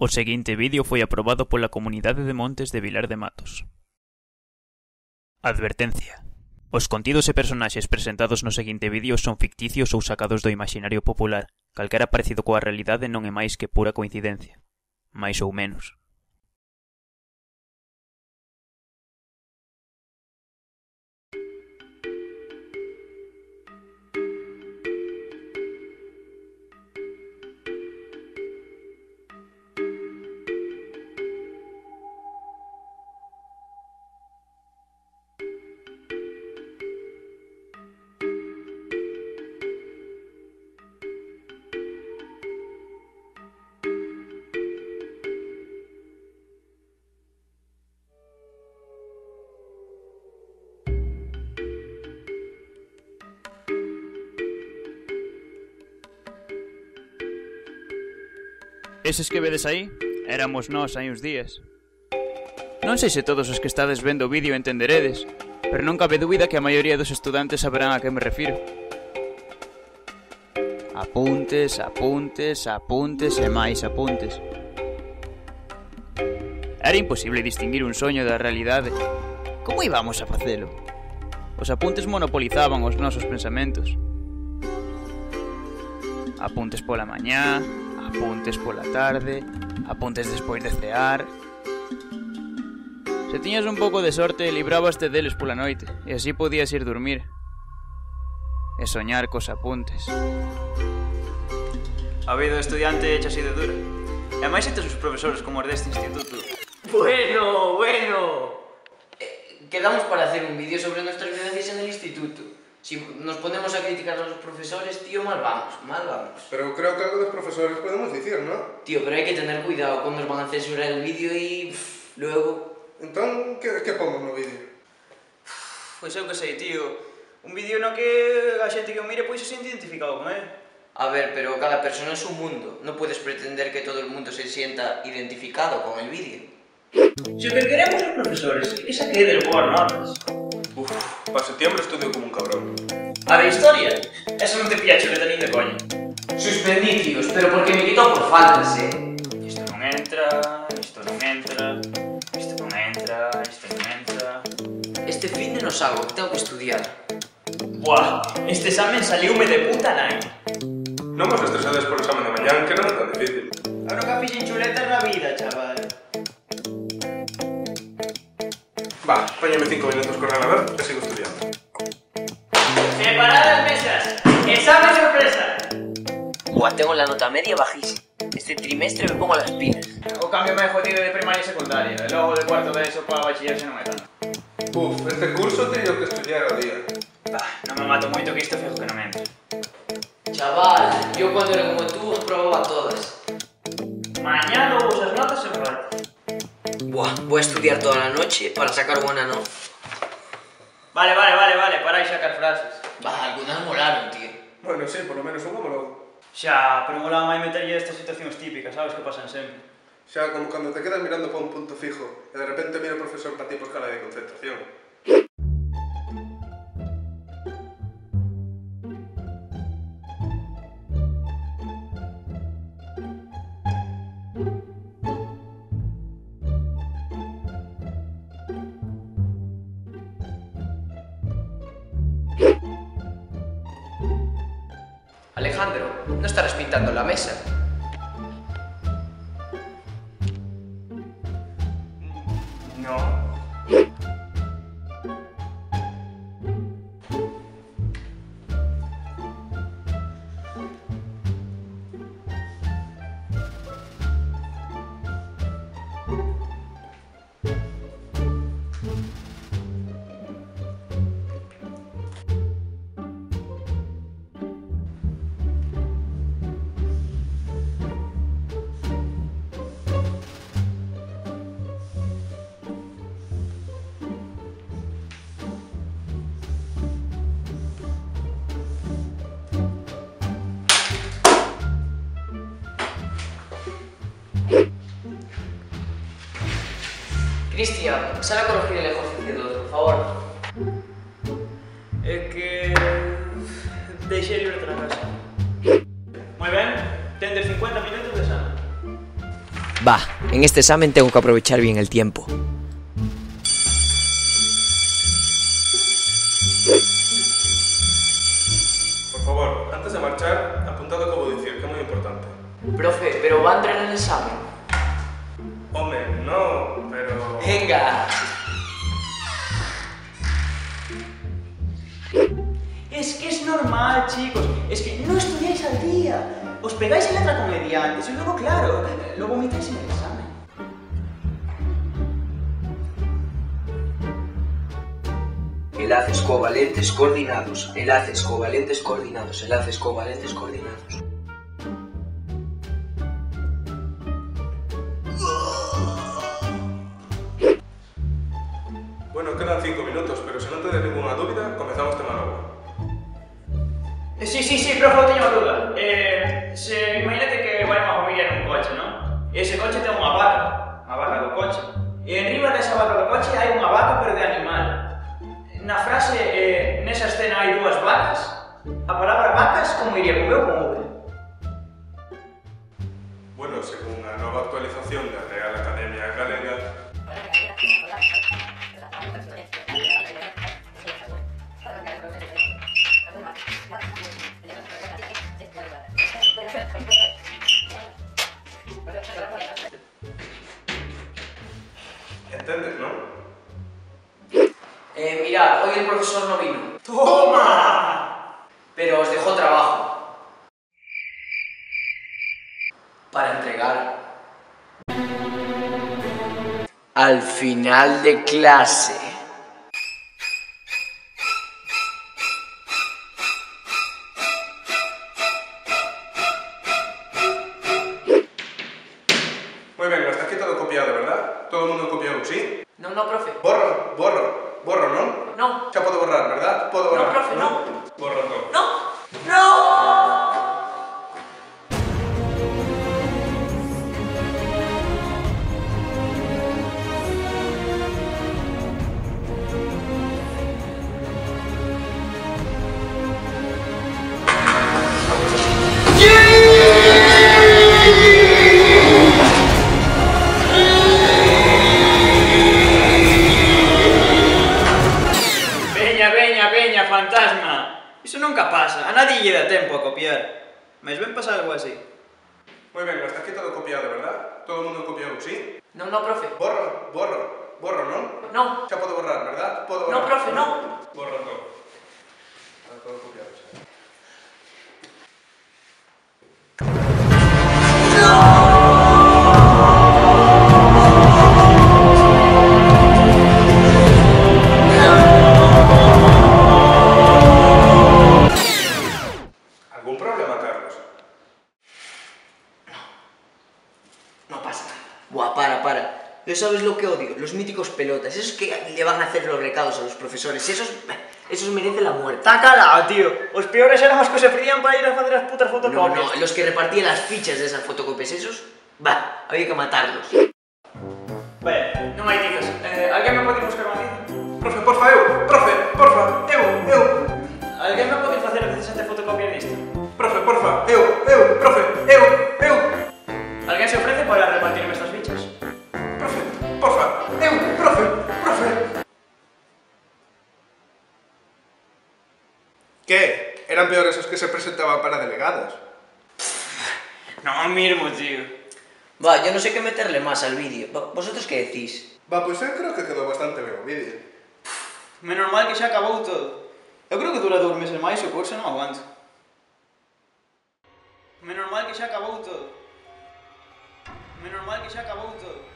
O seguinte vídeo foi aprobado pola Comunidade de Montes de Vilar de Matos. Advertencia. Os contidos e personaxes presentados no seguinte vídeo son ficticios ou sacados do imaxinario popular. Calquera parecido coa realidade non é máis que pura coincidencia. Mais ou menos. Eses que vedes aí, éramos nós hai uns días. Non sei se todos os que estades vendo o vídeo entenderedes, pero non cabe dúbida que a maioría dos estudantes saberán a que me refiro. Apuntes, apuntes, apuntes e máis apuntes. Era imposible distinguir un soño da realidade. Como íbamos a facelo? Os apuntes monopolizaban os nosos pensamentos. Apuntes pola mañá, apuntes pola tarde, apuntes despois de cear. Se tiñas un pouco de sorte, librabaste deles pola noite, e así podías ir dormir e soñar cos apuntes. A vida do estudiante é así de dura. E máis se tes os profesores como os deste instituto. Bueno. Quedamos para hacer un vídeo sobre nuestras vivencias en el instituto. Si nos ponemos a criticar a los profesores, tío, mal vamos. Pero creo que algo de los profesores podemos decir, ¿no? Tío, pero hay que tener cuidado cuando nos van a censurar el vídeo y luego... Entón, que pongo no vídeo? Pois eu que sei, tío. Un vídeo no que a xente que o mire pois se siente identificado con él. A ver, pero cada persona es un mundo. No puedes pretender que todo el mundo se sienta identificado con el vídeo. Si o que queremos os profesores é que den boas notas. Para septiembre estudio como un cabrón. A de historia? Eso non te pilla chuleta nin de coña. Suspendí, tíos, pero porque me quitó por faltas, Isto non entra, isto non entra, isto non entra, isto non entra... Este fin de no salgo, que tengo que estudiar. Buah, este examen saliume de puta nai. Non vos estresades por o examen de mañán, que non é tan difícil. Eu nunca fixen chuletas na vida, chaval. Va, póñeme 5 minutos con a ver e sigo estudiando. Separadas mesas, examen sorpresa. Buah, tengo la nota media bajísima. Este trimestre me pongo las pilas. O cambio me jodido de primaria e secundaria, e logo de cuarto de eso para bachiller se non é tanto. Este curso teño que estudiar ao día. Non me mato moito que isto fijo que non me entra. Chaval, yo cuando era como tú aprobaba todas. Mañá dou esas notas en falta. Buah, voy a estudiar toda la noche para sacar buena nota. Vale, para sacar frases. Va, algunas molaron, tío. Bueno, sí, por lo menos un homólogo. Xa, pero molaba máis meterlle estas situacións típicas, sabes que pasan sempre. Xa, como cando te quedas mirando para un punto fijo e de repente mira o profesor para ti por escala de concentración. Alejandro, no estarás pintando la mesa. No. Cristian, sal a corregir el ejercicio 2, por favor. É que... deixei libre na casa. Moi ben, ten de 50 minutos de examen. Va, en este examen tengo que aprovechar bien el tiempo. Por favor, antes de marchar, apuntad lo que voy a decir, que es muy importante. Profe, ¿pero va a entrar en el examen? Hombre, no, pero... ¡Venga! Es que es normal, chicos. Es que no estudiáis al día. Os pegáis en letra comediantes y luego, claro, lo vomitáis en el examen. Enlaces covalentes coordinados, enlaces covalentes coordinados, enlaces covalentes coordinados. Bueno, quedan 5 minutos, pero si no tenéis ninguna dúbida, comenzamos tema nuevo. Sí, profe, eu teño unha duda. Imagínate que vai unha familia nun coche, non? E ese coche ten unha vaca do coche. E enriba desa vaca do coche hai unha vaca pero de animal. Na frase, nesa escena hai dúas vacas. A palabra vacas como iría? Como eu como V? Bueno, según a nova actualización da Real Academia Galega, ¿entendes, no? Mirad, hoy el profesor no vino. ¡Toma! Pero os dejó trabajo. Para entregar. Al final de clase. Muy bien, hasta aquí todo copiado, ¿verdad? ¿Todo el mundo copiado, sí? No, profe. Borro, ¿no? No. Ya puedo borrar, ¿verdad? Puedo borrar. No, profe, no. Borro todo. ¡No! Veña, fantasma. Iso nunca pasa, a nadie lle dá tempo a copiar. Mais ven pasar algo así. Muy bien, hasta aquí todo copiado, ¿verdad? ¿Todo el mundo copiado, sí? No, profe. Borro, ¿no? No. Ya puedo borrar, ¿verdad? Puedo borrar. No, profe, no. Borro todo. Está todo copiado, sí. ¿Algún problema, Carlos? No pasa nada. Buah, para. ¿No sabes lo que odio? Los míticos pelotas. Esos que le van a hacer los recados a los profesores. Esos merecen la muerte. Está calado, tío. Os peores eran os que se frían para ir a facer as putas fotocopias. No, los que repartían las fichas de esas fotocopias. Esos, había que matarlos. Vaya, non hai tizas. Alguén me pode buscar unha tiza? Profe, porfa, eu. Alguén me pode facer a 17 fotocopias disto? Profe, porfa, eu. Alguén se ofrece para repartirme estas fichas? Profe, porfa, eu, profe. ¿Qué? Eran peores os que se presentaban para delegados. No mismo, tío. Yo no sé qué meterle más al vídeo. ¿Vosotros qué decís? Pues eu creo que quedou bastante ben o vídeo. Menos mal que xa acabou todo. Eu creo que dura 2 meses máis e o curso non aguanto. Menos mal que xa acabou todo. Menos mal que xa acabou todo.